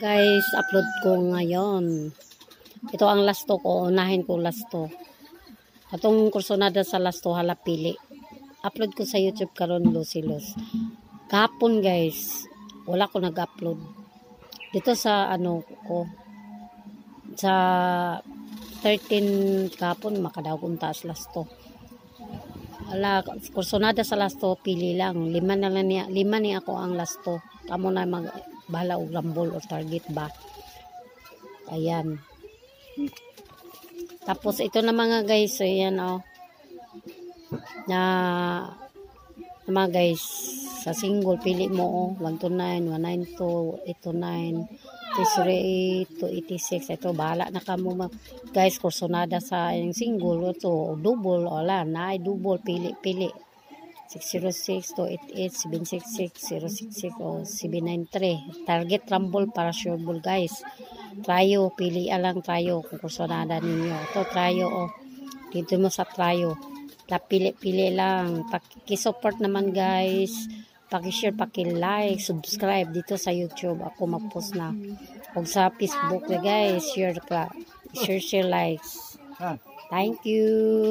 Guys, upload ko ngayon. Ito ang lasto ko. Unahin ko lasto. Atong kursonada sa lasto halapili. Upload ko sa YouTube karon Lucilos. Kahapon guys, wala ko nag-upload. Dito sa ano ko. Sa 13 kahapon makadaw kong taas lasto. Ala, kursonada sa lasto pili lang. Lima ni ako ang lasto. Amo na bahala og rambol o target ba. Ayan. Tapos ito na mga guys, so ayan na mga guys, sa single pili mo 129, 192, 829, 338, 286. Ito bahala na kamo guys, kursonada sa yung single ito double wala na ay double pili 606, 288, 766, 066 o 793. Target rumble para sure ball guys. Trayo, pili lang trayo kung kursonada ninyo. Ito trayo dito mo sa trayo. Pili lang. Paki-support naman guys. Paki-share, paki-like, subscribe dito sa YouTube. Ako mag-post na. Huwag sa Facebook guys. Share likes. Thank you.